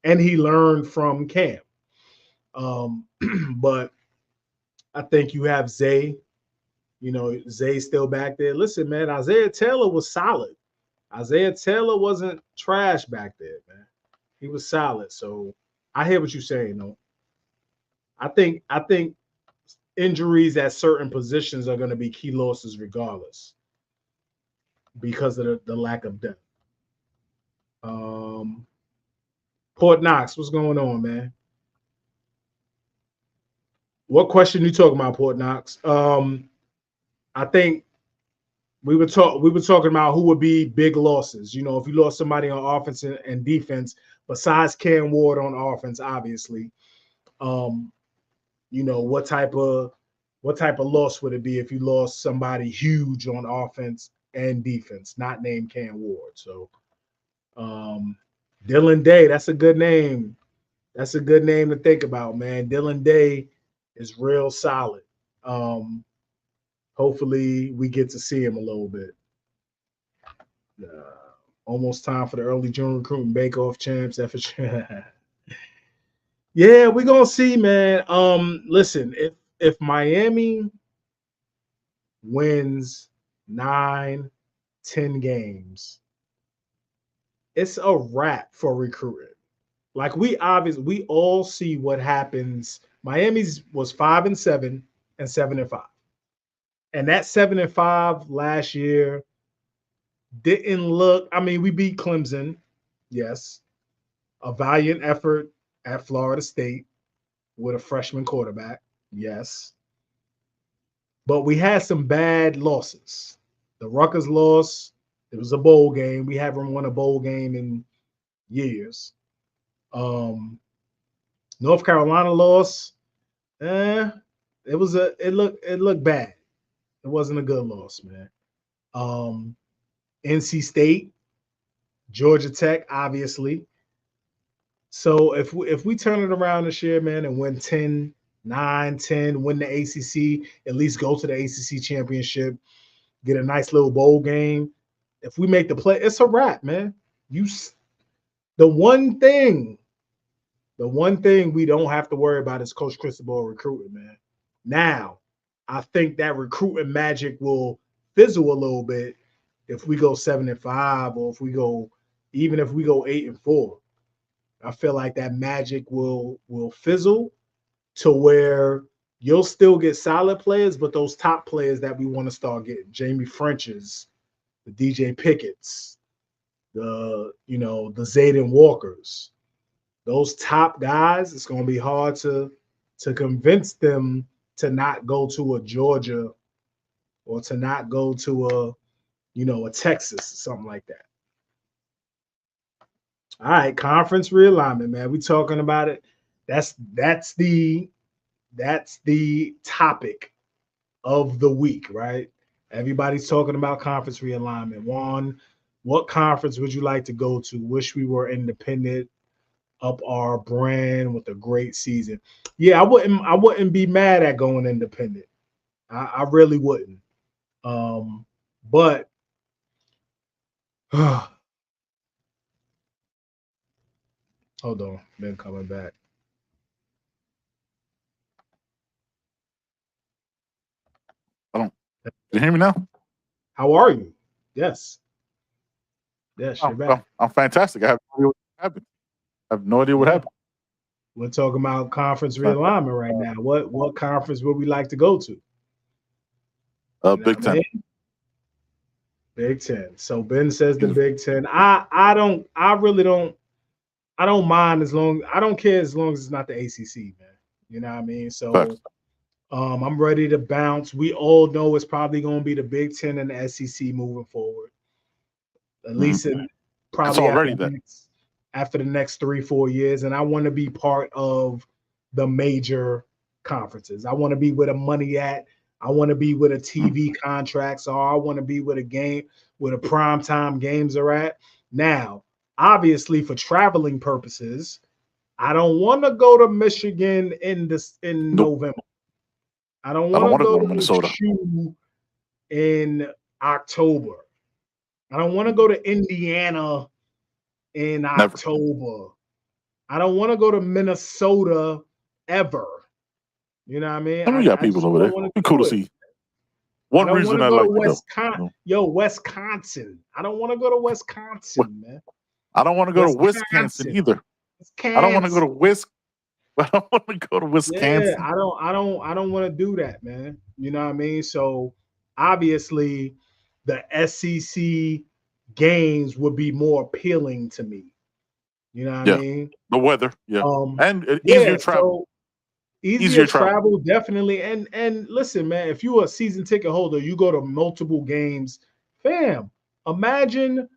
and he learned from Cam. But I think you have Zay. Zay's still back there. Listen, man, Isaiah Taylor was solid. Isaiah Taylor wasn't trash back there, man. He was solid. So I hear what you're saying, though. I think injuries at certain positions are going to be key losses regardless because of the lack of depth. Port Knox, what's going on, man? What question you talking about, Port Knox? I think we were talking about who would be big losses. If you lost somebody on offense and defense, besides Cam Ward on offense, obviously. What type of loss would it be if you lost somebody huge on offense and defense, not named Cam Ward? So Dylan Day, that's a good name. That's a good name to think about, man. Dylan Day is real solid. Hopefully we get to see him a little bit. Almost time for the early June recruiting bake-off champs. Yeah, we're gonna see, man. Listen, if Miami wins 9-10 games, it's a wrap for recruiting. Like we all see what happens. Miami's was 5-7 and 7-5. And that 7-5 last year didn't look. I mean, we beat Clemson, yes. A valiant effort at Florida State with a freshman quarterback, yes. But we had some bad losses. The Rutgers loss, it was a bowl game. We haven't won a bowl game in years. North Carolina loss, it looked bad. It wasn't a good loss, man. NC State, Georgia Tech, obviously. So if we turn it around this year, man, and win 10, 9-10, win the ACC, at least go to the ACC championship, get a nice little bowl game. If we make the play, it's a wrap, man. The one thing we don't have to worry about is Coach Cristobal recruiting, man. Now, I think that recruiting magic will fizzle a little bit if we go 7-5 or if we go 8-4. I feel like that magic will fizzle to where you'll still get solid players, but those top players that we want to start getting, Jamie French's, the DJ Pickett's, the Zayden Walkers, those top guys, it's going to be hard to convince them to not go to a Georgia or to not go to a Texas, something like that. All right, conference realignment, man. We talking about it. That's the topic of the week, right? Everybody's talking about conference realignment. Juan, what conference would you like to go to? Wish we were independent, up our brand with a great season. Yeah, I wouldn't be mad at going independent. I really wouldn't. But hold on, been coming back. Can you hear me now? How are you? Yes. Yes, you're back. I'm fantastic. I have no idea what happened. We're talking about conference realignment right now. What conference would we like to go to? Big Ten. Big Ten. So Ben says the Big Ten. I don't mind I don't care as long as it's not the ACC, man. You know what I mean? So Facts. I'm ready to bounce. We all know it's probably going to be the Big Ten and the SEC moving forward. At least It's already after the next 3-4 years. And I want to be part of the major conferences. I want to be where the money at. I want to be where the TV contracts are. I want to be where the primetime games are at. Now, obviously, for traveling purposes, I don't want to go to Michigan in November. I don't want to go to Minnesota in October. I don't want to go to Indiana in October. I don't want to go to Minnesota ever. You know what I mean? We got people over there. It's cool to see. One reason I like Wisconsin. Wisconsin. I don't want to go to Wisconsin, man. I don't want to go to Wisconsin either. I don't want to go to Wisconsin. Yeah, I don't want to do that, man. You know what I mean? So obviously the SEC games would be more appealing to me. You know what I mean? The weather, and easier travel. So easier travel, definitely. And listen, man, if you're a season ticket holder, you go to multiple games, fam. Imagine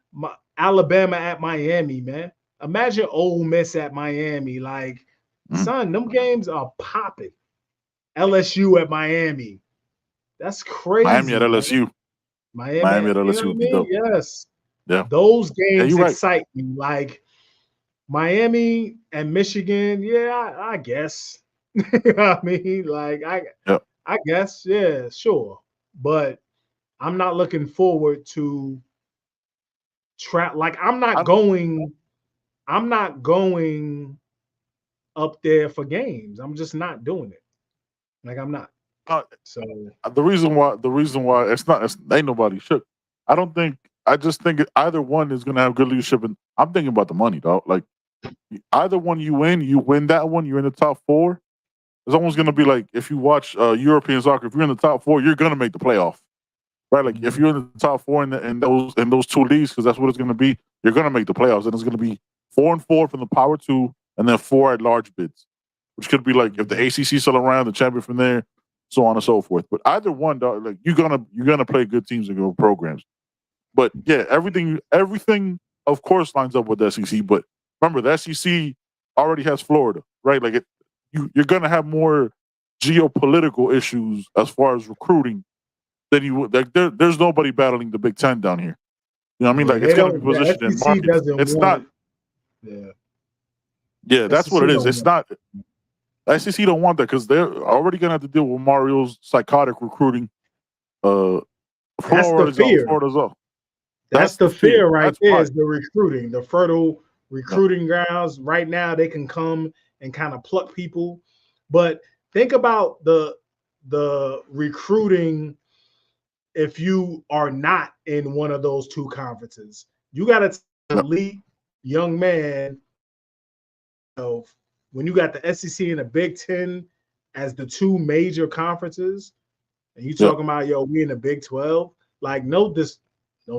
Alabama at Miami, man. Imagine Ole Miss at Miami. Like, son, them games are popping. LSU at Miami. That's crazy. Miami at LSU. Miami at LSU. You know what I mean? Yes. Yeah. Those games excite me. Like Miami and Michigan, I guess. You know what I mean? Like I guess, yeah, sure. But I'm not looking forward to I'm not going up there for games. I'm just not doing it. Like I'm not. So the reason why ain't nobody shook. I just think either one is gonna have good leadership, and I'm thinking about the money, dog. Like either one you win that one, you're in the top 4. It's almost gonna be like if you watch European soccer, if you're in the top 4, you're gonna make the playoff. Right? Like if you're in the top 4 in those 2 leagues, because that's what it's gonna be, you're gonna make the playoffs, and it's gonna be 4 and 4 from the Power 2, and then 4 at large bids, which could be like if the ACC still around, the champion from there, so on and so forth. But either one, dog, like you're gonna play good teams and good programs. But yeah, everything of course lines up with the SEC. But remember, the SEC already has Florida, right? Like you're gonna have more geopolitical issues as far as recruiting than you would. Like there's nobody battling the Big Ten down here. You know what I mean? Like it's gonna be positioned in markets. It's not. Yeah, that's what it is. It's not. The SEC don't want that because they're already gonna have to deal with Mario's psychotic recruiting. That's the fear. Florida's up. That's the fear right there. Is the recruiting, the fertile recruiting grounds. Right now, they can come and kind of pluck people, but think about the recruiting. If you are not in one of those 2 conferences, you got to elite young man. So when you got the SEC and the Big Ten as the 2 major conferences, and you talking about we in the Big 12, like no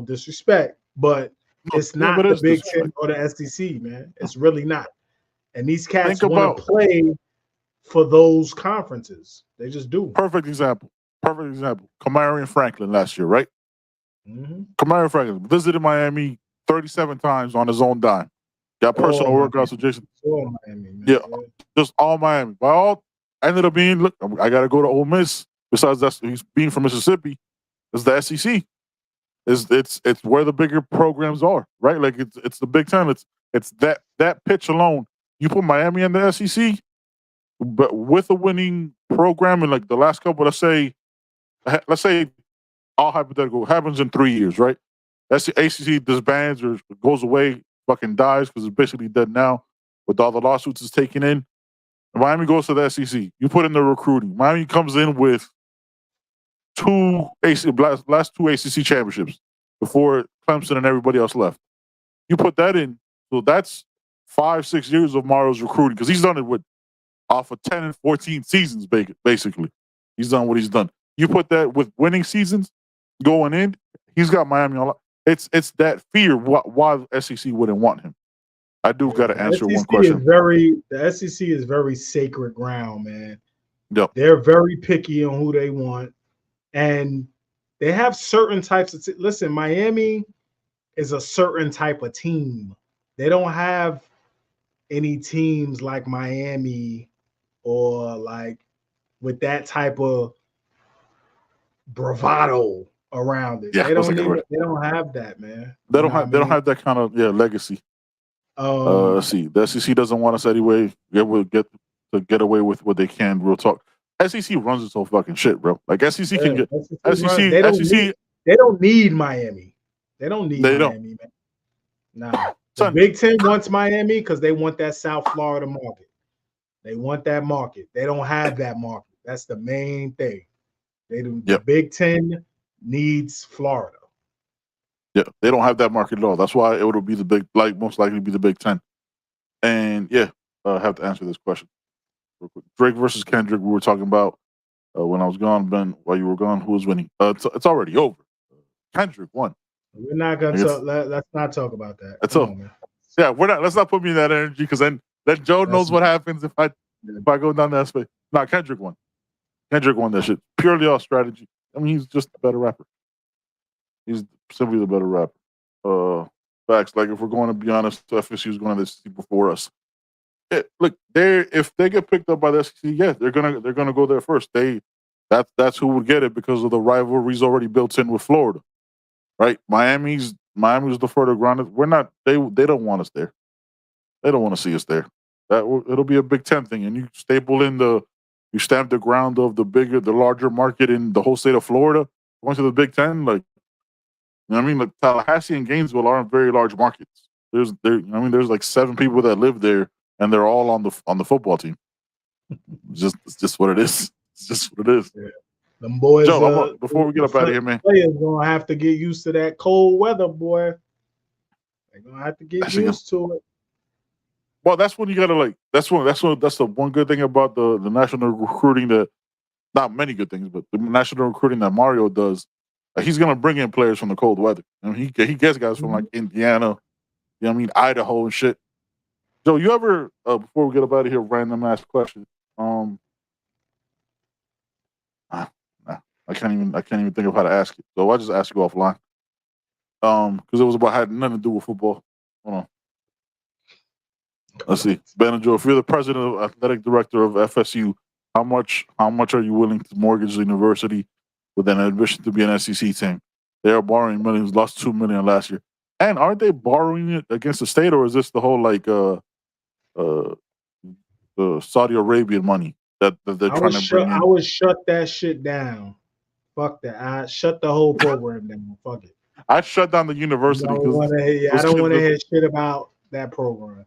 disrespect, but it's not the Big Ten or the SEC, man. It's really not. And these cats want to play for those conferences. They just do. Perfect example. Kamari Franklin last year, right? Kamari Franklin visited Miami 37 times on his own dime. Got personal workouts with Jason. All Miami, man. Yeah, just all Miami. But all ended up being, look, I got to go to Ole Miss. Besides he's being from Mississippi, is the SEC. It's where the bigger programs are, right? Like it's the Big Ten. It's that pitch alone. You put Miami in the SEC, but with a winning program in like the last couple, let's say all hypothetical happens in 3 years, right? That's the ACC disbands or goes away, fucking dies because it's basically dead now with all the lawsuits it's taking in. Miami goes to the SEC. You put in the recruiting. Miami comes in with last 2 ACC championships before Clemson and everybody else left. You put that in, so that's 5-6 years of Mario's recruiting because he's done it off of 10 and 14 seasons, basically. He's done what he's done. You put that with winning seasons going in, he's got Miami on. It's that fear why the SEC wouldn't want him. I do got to answer one question. The SEC is very sacred ground, man. Yep. They're very picky on who they want, and they have certain types of. Listen, Miami is a certain type of team. They don't have any teams like Miami or like with that type of bravado around it. Yeah, They don't have that, man. They don't have that kind of legacy. Let's see. The SEC doesn't want us anyway. They will get away with what they can. Real talk. SEC runs its whole fucking shit, bro. Like SEC can get SEC. They don't need Miami. They don't need Miami, man. Nah. The Big Ten wants Miami because they want that South Florida market. They want that market. They don't have that market. That's the main thing. They do. The Big Ten needs Florida. Yeah, they don't have that market at all. That's why it would be most likely be the Big Ten. And I have to answer this question real quick. Drake versus Kendrick. We were talking about when I was gone, Ben. While you were gone, who was winning? It's already over. Kendrick won. We're not gonna talk. Let's not talk about that. That's all. Yeah, we're not. Let's not put me in that energy because then Joe knows what happens if I go down that space. No, Kendrick won. Kendrick won that shit purely off strategy. I mean, he's just a better rapper. He's simply the better rapper. Facts. Like if we're going to be honest, FSU is going to this before us. Look, if they get picked up by the SEC, they're gonna go there first. That's who would get it because of the rivalries already built in with Florida, right? Miami's the further grounded. We're not. They don't want us there. They don't want to see us there. It'll be a Big Ten thing, and you stamp the ground of the larger market in the whole state of Florida. Going to the Big Ten, like, you know what I mean? Like Tallahassee and Gainesville aren't very large markets. There's like 7 people that live there, and they're all on the football team. It's just what it is. It's just what it is. Yeah. Them boys. Joe, before we get up out of here, man. Players gonna have to get used to that cold weather, boy. They're gonna have to get used to it. Well, that's when you gotta that's the one good thing about the national recruiting that, not many good things, but the national recruiting that Mario does. He's gonna bring in players from the cold weather. I mean, he gets guys from like Indiana, you know what I mean, Idaho and shit. Joe, you ever before we get up out of here, random ass question. I can't even think of how to ask it. So I just ask you offline. Because it had nothing to do with football. Hold on. Let's see. Ben and Joe, if you're the president of athletic director of FSU, how much are you willing to mortgage the university with an admission to be an SEC team? They are borrowing millions, lost $2 million last year. And aren't they borrowing it against the state, or is this the whole the Saudi Arabian money that they're trying to bring in? I would shut that shit down. Fuck that. I shut the whole program down. Fuck it. I shut down the university. I don't want to hear shit about that program.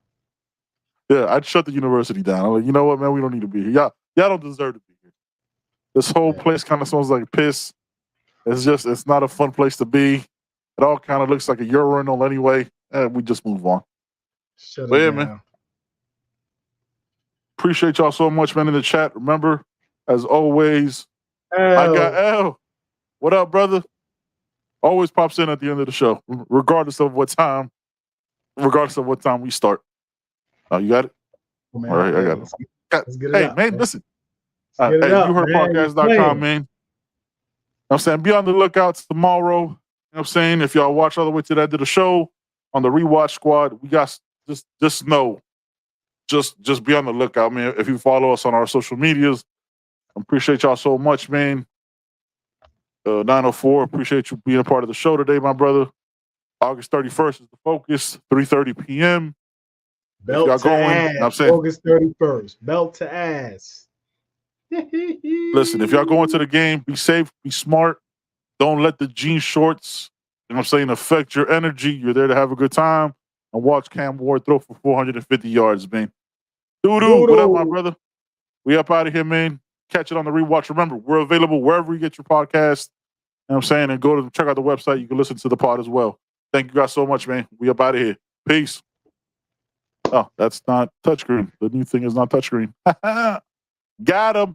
Yeah, I'd shut the university down. I'm like, you know what, man? We don't need to be here. Y'all don't deserve to be here. This whole place kind of smells like piss. It's not a fun place to be. It all kind of looks like a urinal anyway. We just move on. Shut it down. Man. Appreciate y'all so much, man, in the chat. Remember, as always, I got L. What up, brother? Always pops in at the end of the show, regardless of what time we start. You got it? Oh, man, all right, I got it. Let's get it hey, up, man, listen. Hey, you heard podcast.com, man. You know what I'm saying? Be on the lookout tomorrow. You know what I'm saying? If y'all watch all the way to the end of the show on the Rewatch Squad, we got just know. Just be on the lookout, man. If you follow us on our social medias, I appreciate y'all so much, man. 904, appreciate you being a part of the show today, my brother. August 31st is the focus, 3:30 p.m. Belt to ass. August 31st. Belt to ass. Listen, if y'all going to the game, be safe, be smart. Don't let the jean shorts, you know what I'm saying, affect your energy. You're there to have a good time. And watch Cam Ward throw for 450 yards, man. Doo-doo, what up, my brother? We up out of here, man. Catch it on the Rewatch. Remember, we're available wherever you get your podcast. You know what I'm saying? And go to check out the website. You can listen to the pod as well. Thank you guys so much, man. We up out of here. Peace. Oh, that's not touchscreen. The new thing is not touchscreen. Got him.